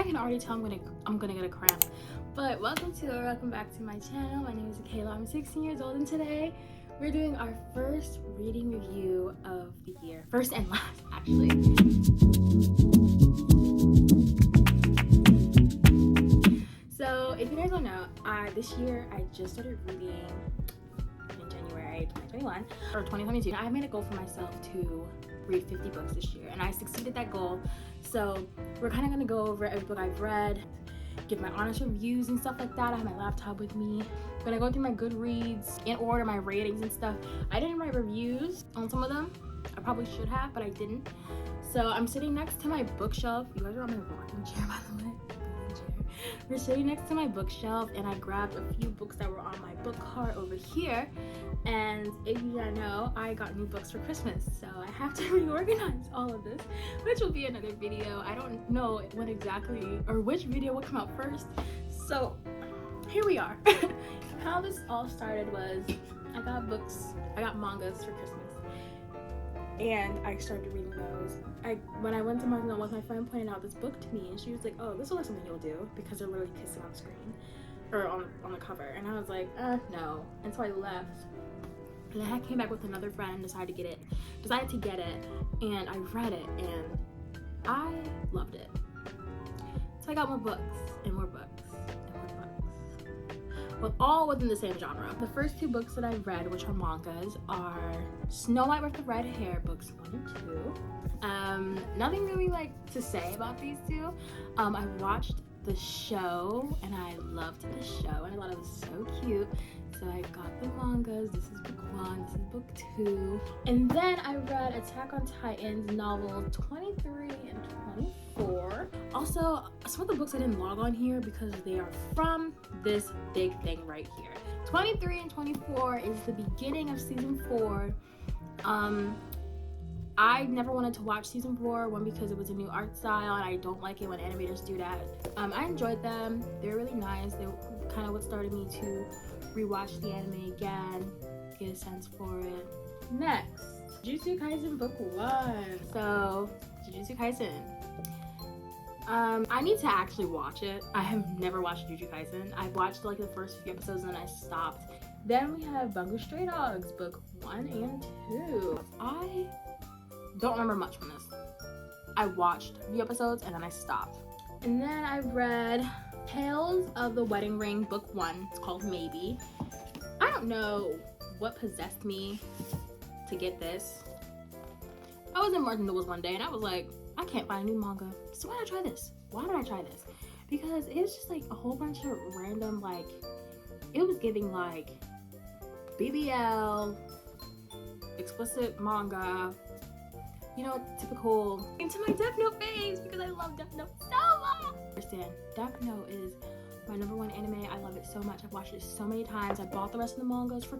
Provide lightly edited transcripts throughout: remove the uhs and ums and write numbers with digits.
can already tell I'm gonna get a cramp. But welcome back to my channel. My name is Akayla. I'm 16 years old, and today we're doing our first reading review of the year. First and last, actually. So if you guys don't know, this year I just started reading in January 2021 or 2022. I made a goal for myself to read 50 books this year, and I succeeded that goal. So we're kind of gonna go over every book I've read, give my honest reviews and stuff like that. I have my laptop with me. I'm gonna go through my Goodreads in order, my ratings and stuff. I didn't write reviews on some of them. I probably should have, but I didn't. So I'm sitting next to my bookshelf. You guys are on my rocking chair, by the way. We're sitting next to my bookshelf, and I grabbed a few books that were on my book cart over here. And if you don't know, I got new books for Christmas, so I have to reorganize all of this, which will be another video. I don't know when exactly or which video will come out first, so here we are. How this all started was I got mangas for Christmas, and I started reading those. When I went to Madi, my friend pointed out this book to me, and she was like, "Oh, this will look something you'll do," because they're literally kissing on the screen or on the cover. And I was like, no. And so I left, and then I came back with another friend and decided to get it, and I read it, and I loved it. So I got more books and more books and more books, but all within the same genre. The first two books that I read, which are mangas, are Snow White with the Red Hair, books 1 and 2. Nothing really to say about these two. I watched the show, and I loved the show, and I thought it was so cute. So I got the mangas. This is book 1, this is book 2. And then I read Attack on Titan's novels 23 and 24. Also, some of the books I didn't log on here because they are from this big thing right here. 23 and 24 is the beginning of season 4. I never wanted to watch season 4, one because it was a new art style, and I don't like it when animators do that. I enjoyed them. They're really nice. They kind of what started me to rewatch the anime again, get a sense for it. Next, Jujutsu Kaisen book 1. So, Jujutsu Kaisen. I need to actually watch it. I have never watched Jujutsu Kaisen. I've watched the first few episodes and then I stopped. Then we have Bungo Stray Dogs book 1 and 2. I don't remember much from this. I watched a few episodes and then I stopped. And then I read Tales of the Wedding Ring book 1. It's called Maybe. I don't know what possessed me to get this. I was in Barnes & Nobles one day and I was like, I can't find a new manga, so why did I try this? Because it was just a whole bunch of random it was giving BBL, explicit manga, typical into my Death Note phase, because I love Death Note so much. Understand, Death Note is my #1 anime. I love it so much. I've watched it so many times. I bought the rest of the mangas for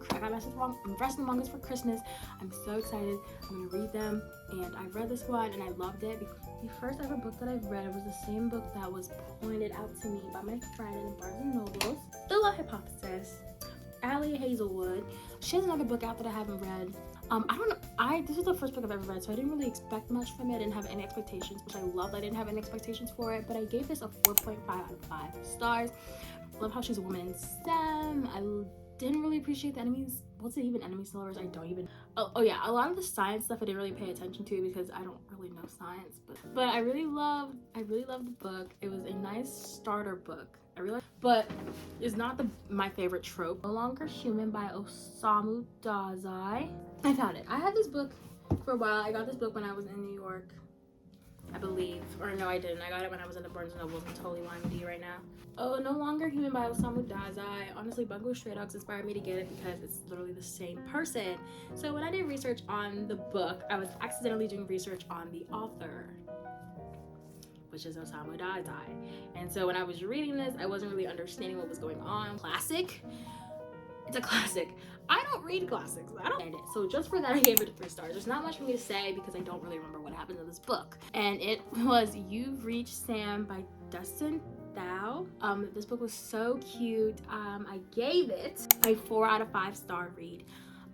Christmas. I'm so excited. I'm gonna read them, and I read this one and I loved it. The first ever book that I've read was the same book that was pointed out to me by my friend in Barnes & Nobles. The Love Hypothesis. Allie Hazelwood. She has another book out that I haven't read. I don't know. This is the first book I've ever read, so I didn't really expect much from it. I didn't have any expectations, which I loved. I didn't have any expectations for it, but I gave this a 4.5 out of 5 stars. Love how she's a woman in STEM. I didn't really appreciate the enemies. What's it even? Enemy slurs? I don't even. Oh yeah, a lot of the science stuff I didn't really pay attention to because I don't really know science. But I really loved the book. It was a nice starter book. But it's not my favorite trope. No Longer Human by Osamu Dazai. I found it. I had this book for a while. I got this book when I was in New York, I believe. Or no, I didn't. I got it when I was in the Barnes & Nobles. I'm totally lying to you right now. Oh, No Longer Human by Osamu Dazai. Honestly, Bungo Stray Dogs inspired me to get it because it's literally the same person. So when I did research on the book, I was accidentally doing research on the author, which is Osamu Dazai. And so when I was reading this, I wasn't really understanding what was going on. Classic. It's a classic. I don't read classics. I don't understand it. So just for that, I gave it 3 stars. There's not much for me to say because I don't really remember what happened in this book. And it was You've Reached Sam by Dustin Thau. This book was so cute. I gave it a 4 out of 5 star read.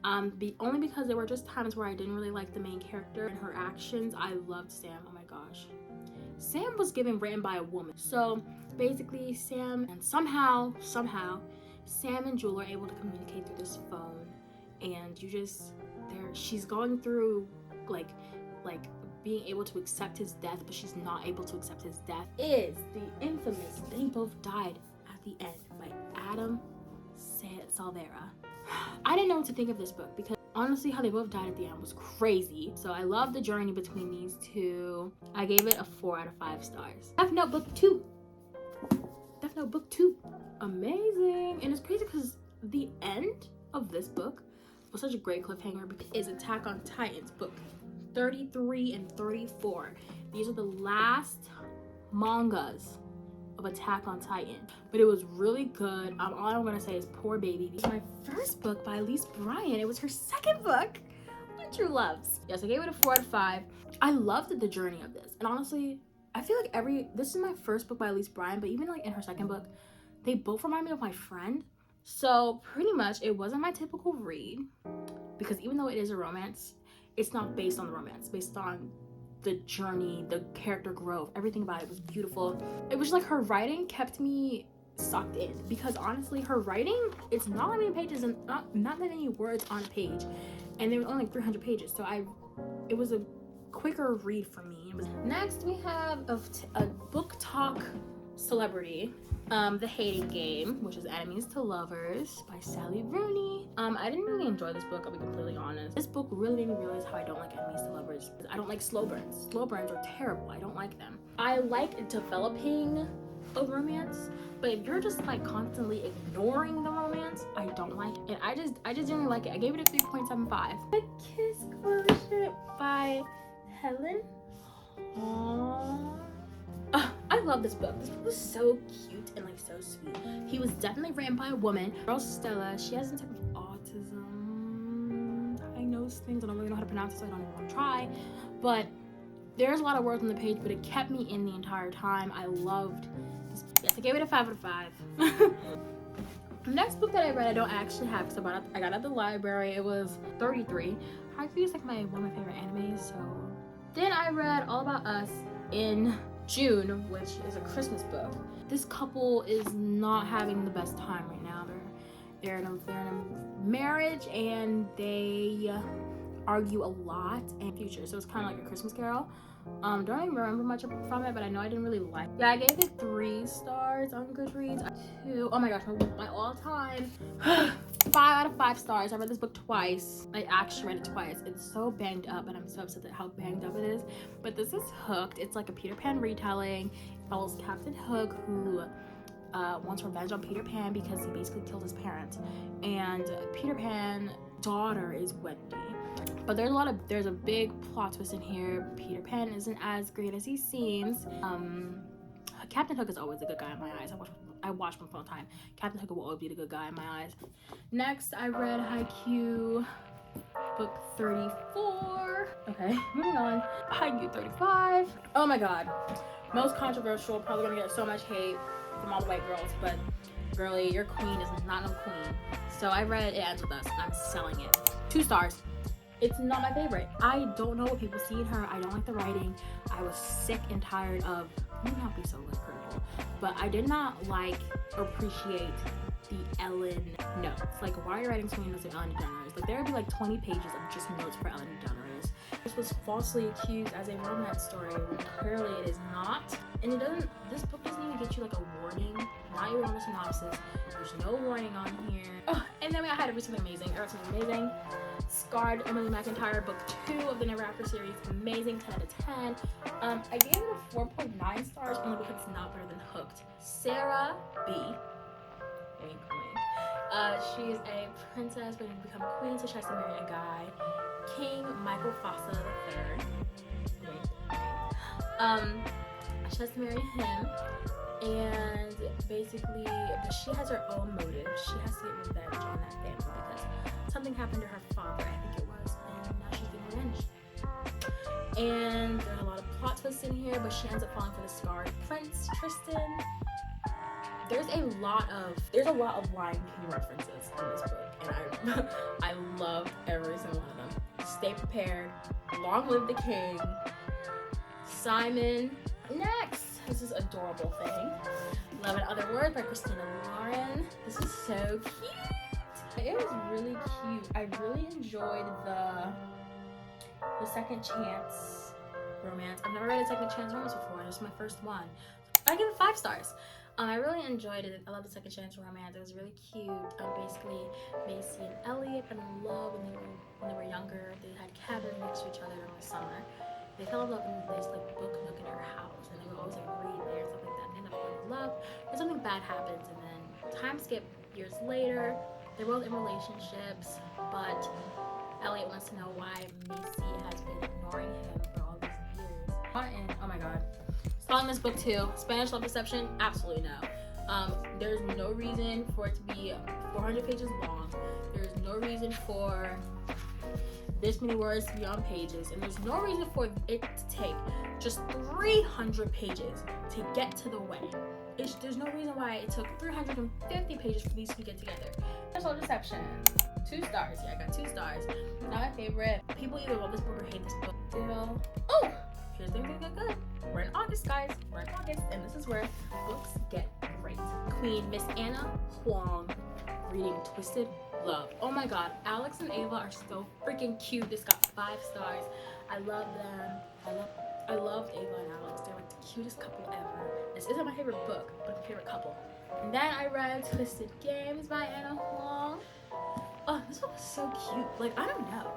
Only because there were just times where I didn't really like the main character and her actions. I loved Sam. Oh my gosh. Sam was given written by a woman. So basically Sam, and somehow Sam and Jewel are able to communicate through this phone, and she's going through like being able to accept his death, but she's not able to accept his death, is the infamous They Both Died at the End by Adam Salvera. I didn't know what to think of this book because honestly how they both died at the end was crazy. So I love the journey between these two. I gave it a 4 out of 5 stars. Death Note Book 2. Death Note Book 2. Amazing. And it's crazy because the end of this book was such a great cliffhanger because it's Attack on Titans book 33 and 34. These are the last mangas of Attack on Titan, but it was really good. All I'm gonna say is poor baby. This is my first book by Elise Bryant. It was her second book on True Loves. Yes, I gave it a 4 out of 5. I loved the journey of this, and honestly I feel like this is my first book by Elise Bryant, but even like in her second book, they both remind me of my friend. So pretty much it wasn't my typical read because even though it is a romance, it's not based on the romance, based on the journey, the character growth, everything about it was beautiful. It was like her writing kept me sucked in because honestly her writing, it's not that many pages and not that many words on a page, and there were only like 300 pages, so it was a quicker read for me. Next we have a book talk celebrity, The Hating Game, which is Enemies to Lovers by Sally Rooney. I didn't really enjoy this book, I'll be completely honest. This book really made me realize how I don't like enemies to lovers. I don't like slow burns. Slow burns are terrible. I don't like them. I like developing a romance, but if you're just like constantly ignoring the romance, I don't like it. And I just didn't like it. I gave it a 3.75. The Kiss Worship by Helen. Aww. I love this book. This book was so cute and like so sweet. He was definitely written by a woman. Girl Stella, she has some type of autism. I know things, I don't really know how to pronounce it, so I don't even want to try. But there's a lot of words on the page, but it kept me in the entire time. I loved this. Yes, I gave it a 5 out of 5. The next book that I read, I don't actually have because I got it at the library. It was 33. Haikyuu is like one of my favorite animes. So then I read All About Us in June, which is a Christmas book. This couple is not having the best time right now. They're in a marriage and they argue a lot in the future. So it's kind of like a Christmas Carol. Don't even remember much from it, but I know I didn't really like it. Yeah, I gave it 3 stars on Goodreads. 2. Oh my gosh, my all-time 5 out of 5 stars. I read this book twice. I actually read it twice. It's so banged up, and I'm so upset at how banged up it is. But this is Hooked. It's like a Peter Pan retelling. It follows Captain Hook, who wants revenge on Peter Pan because he basically killed his parents. And Peter Pan's daughter is Wendy. But there's a big plot twist in here. Peter Pan isn't as great as he seems. Captain Hook is always a good guy in my eyes. I watch him all the time. Captain Hook will always be the good guy in my eyes. Next, I read Haikyuu book 34. Okay, moving on. Haikyuu 35. Oh my god. Most controversial, probably gonna get so much hate from all the white girls, but girly, your queen is not no queen. So I read It Ends With Us, and I'm selling it. 2 stars. It's not my favorite. I don't know what people see in her. I don't like the writing. I was sick and tired of, you not be so critical, but I did not like or appreciate the Ellen notes. Like, why are you writing so many notes of Ellen DeGeneres? Like, there would be like 20 pages of just notes for Ellen DeGeneres. This was falsely accused as a romance story when clearly it is not. And this book doesn't even get you like a warning, not even on the synopsis. There's no warning on here. Oh, and then I had Every Something Amazing. Every Something Amazing. Scarred, Emily McIntyre, book 2 of the Never After series. Amazing, 10 out of 10. I gave it a 4.9 stars only because it's not better than Hooked. Sarah B. She's a princess waiting to become a queen, so she has to marry a guy. King Michael Fossa III. She has to marry him, and basically, she has her own motive. She has to get revenge on that family because something happened to her father, I think it was, and now she's getting revenge. And there's a lot of plot twists in here, but she ends up falling for the scarred prince, Tristan. There's a lot of Lion King references in this book, and I loved every single one of them. Stay prepared. Long live the king. Simon. Next, this is adorable thing. Love in Other Words by Christina Lauren. This is so cute. It was really cute. I really enjoyed the second chance romance. I've never read a second chance romance before. This is my first one. I give it 5 stars. I really enjoyed it. I love the second chance romance. It was really cute. Basically, Macy and Elliot fell in love when they were younger. They had cabins next to each other during the summer. They fell in love in this like book nook in her house, and they would always like read there and stuff like that. And they ended up falling in love. Then something bad happens, and then time skip years later. They're both in relationships, but Elliot wants to know why Macy has been ignoring him for all these years. And oh my god. Following this book too. Spanish love deception? Absolutely no. There's no reason for it to be 400 pages long. There's no reason for this many words to be on pages, and there's no reason for it to take just 300 pages to get to the wedding. There's no reason why it took 350 pages for these to get together. Spanish love deception. 2 stars. Yeah, I got 2 stars. Not my favorite. People either love this book or hate this book. Oh! Here's the thing that good. We're in August, guys. We're in August, and this is where books get great. Queen Miss Anna Huang reading Twisted Love. Oh my god, Alex and Ava are so freaking cute. This got 5 stars. I love them. I loved Ava and Alex. They're like the cutest couple ever. This isn't my favorite book, but my favorite couple. And then I read Twisted Games by Anna Huang. Oh, this book was so cute. Like, I don't know.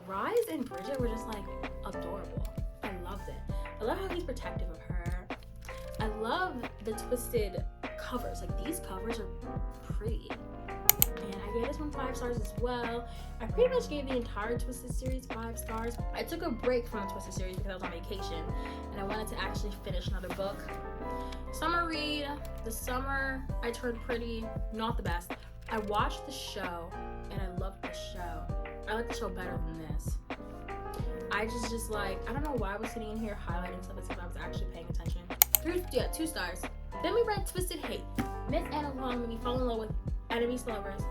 Rise and Bridget were just like adorable. I loved it. I love how he's protective of her. I love the twisted covers. Like, these covers are pretty. And I gave this one 5 stars as well. I pretty much gave the entire Twisted series 5 stars. I took a break from the Twisted series because I was on vacation and I wanted to actually finish another book. Summer read. The Summer I Turned Pretty, not the best. I watched the show and I loved the show. I like the show better than this. I just like, I don't know why I was sitting in here highlighting stuff because I was actually paying attention. 2 stars. Then we read Twisted Hate. Miss Anna Huang made me fall in love with enemies to lovers.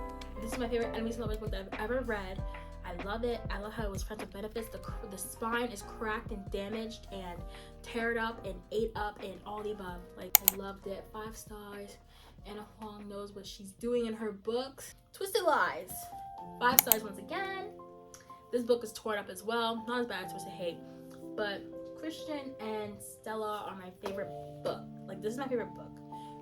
This is my favorite enemies to lovers book that I've ever read. I love it. I love how it was friends with benefits. The spine is cracked and damaged and teared up and ate up and all the above. Like, I loved it. 5 stars. Anna Huang knows what she's doing in her books. Twisted Lies. 5 stars once again. This book is torn up as well. Not as bad as Twisted Hate, but Christian and Stella are my favorite book. Like, this is my favorite book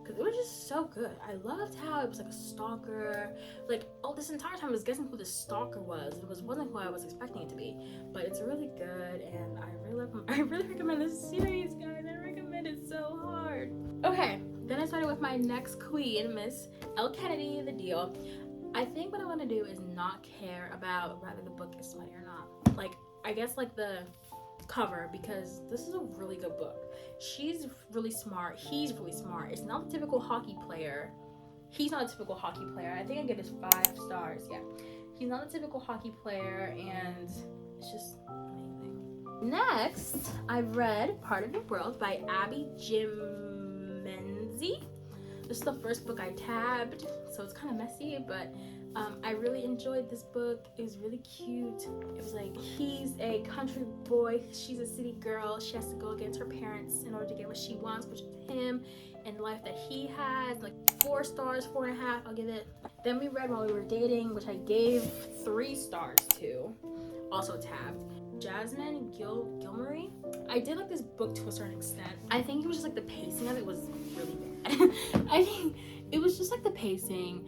because it was just so good. I loved how it was like a stalker. Like, oh, this entire time I was guessing who the stalker was. It wasn't who I was expecting it to be, but it's really good and I really recommend this series, guys. I recommend it so hard. Okay, then I started with my next queen, Miss L. Kennedy, The Deal. I think what I want to do is not care about whether the book is smutty or not. Like, I guess like the cover, because this is a really good book. She's really smart. He's really smart. It's not the typical hockey player. He's not a typical hockey player. I think I give this 5 stars. Yeah. He's not a typical hockey player, and it's just amazing. Next, I've read Part of Your World by Abby Jimenez. This is the first book I tabbed, so it's kind of messy, but I really enjoyed this book. It was really cute. It was like, he's a country boy, she's a city girl. She has to go against her parents in order to get what she wants, which is him and the life that he has. Like 4 stars, 4.5, I'll give it. Then we read While We Were Dating, which I gave 3 stars to, also tabbed. Jasmine Gilmory. I did like this book to a certain extent. I think it was just like the pacing of it was really bad. I think it was just like the pacing.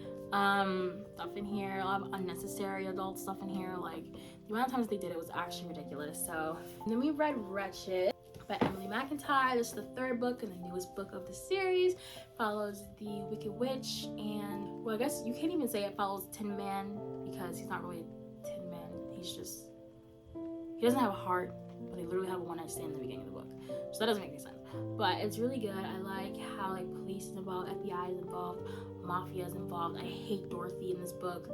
Stuff in here, a lot of unnecessary adult stuff in here. Like, the amount of times they did it was actually ridiculous. So, and then we read Wretched by Emily McIntyre. This is the 3rd book and the newest book of the series. Follows the Wicked Witch, and well, I guess you can't even say it follows Tin Man because he's not really a Tin Man. He doesn't have a heart, but they literally have a one-night stand in the beginning of the book. So that doesn't make any sense. But it's really good. I like how like police is involved, FBI is involved, mafia is involved. I hate Dorothy in this book.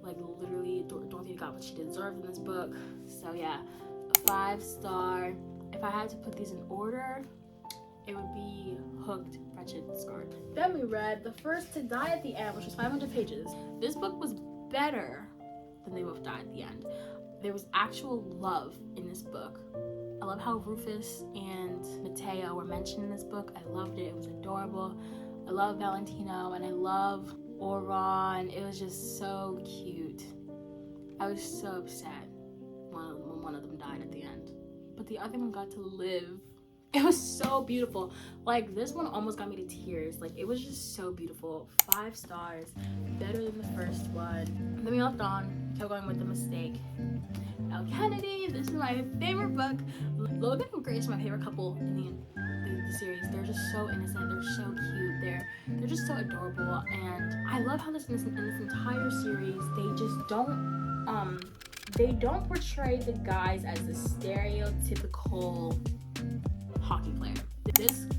Like, literally, Dorothy got what she deserved in this book. So yeah, a 5 star. If I had to put these in order, it would be Hooked, Wretched, Scarred. Then we read The First to Die at the End, which was 500 pages. This book was better than They Both Die at the End. There was actual love in this book. A love how Rufus and Mateo were mentioned in this book. I loved it. It was adorable. I love Valentino and I love Oron. It was just so cute. I was so upset when one of them died at the end, but the other one got to live. It was so beautiful. Like, this one almost got me to tears. Like, it was just so beautiful. 5 stars, better than the first one. Then we left on, kept going with The Mistake. Al Kennedy, this is my favorite book. Logan and Grace are my favorite couple in the series. They're just so innocent. They're so cute. They're just so adorable. And I love how in this entire series, they don't portray the guys as the stereotypical hockey player.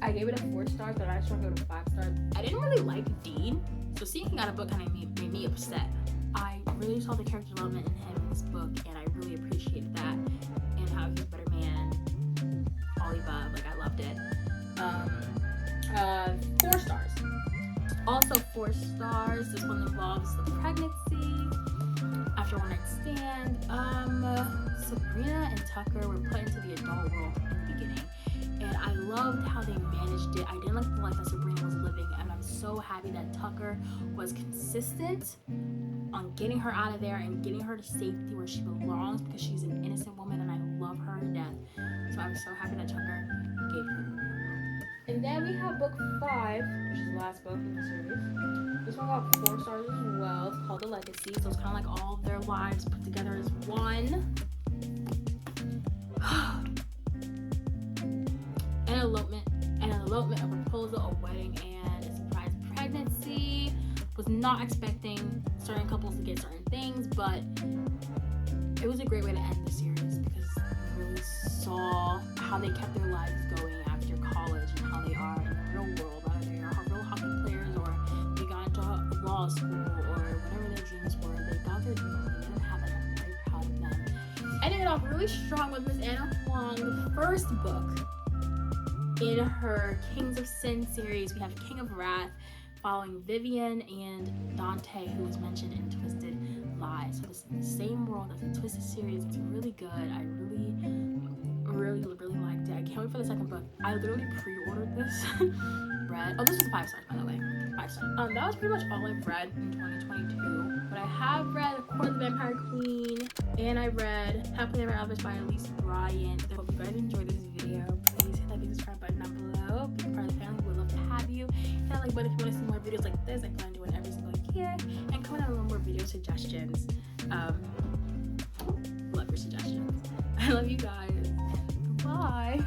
I gave it a 4 stars, but I actually gave it a 5 stars. I didn't really like Dean, so seeing him out of book kind of made me upset. I really saw the character development in him in this book, and I really appreciated that, and how he's a better man. All the above, like, I loved it. 4 stars. Also 4 stars. This one involves the pregnancy after a one-night stand. Sabrina and Tucker were put into the adult world in the beginning, and I loved how they managed it. I didn't like the life that Sabrina was living, and I'm so happy that Tucker was consistent on getting her out of there and getting her to safety where she belongs, because she's an innocent woman and I love her to death. So I'm so happy that Tucker gave her. And then we have book 5, which is the last book in the series. This one got 4 stars as well. It's called The Legacy, so it's kind of like all of their lives put together as one. An elopement, a proposal, a wedding, and a surprise pregnancy. Was not expecting certain couples to get certain things, but it was a great way to end the series, because we really saw how they kept their lives going after college and how they are in the real world, whether they are real hockey players or they got into law school or whatever their dreams were. They got their dreams and they didn't have it. I'm very proud of them. Ending it off really strong with Miss Anna Huang, the first book in her Kings of Sin series. We have King of Wrath, following Vivian and Dante, who was mentioned in Twisted Lies. So this is the same world as the Twisted series. It's really good. I really liked it. I can't wait for the second book. I literally pre-ordered this. This was 5 stars, by the way. 5 stars. That was pretty much all I've read in 2022. But I have read Court of the Vampire Queen, and I read Happily Ever After by Elise Bryant. I hope you guys enjoyed this video. Please hit that big subscribe button down below. Be part of the family. We'd love to have you. Hit that like button if you want to see more videos like this. I plan on doing every single year. And comment on more video suggestions. Love your suggestions. I love you guys. Bye.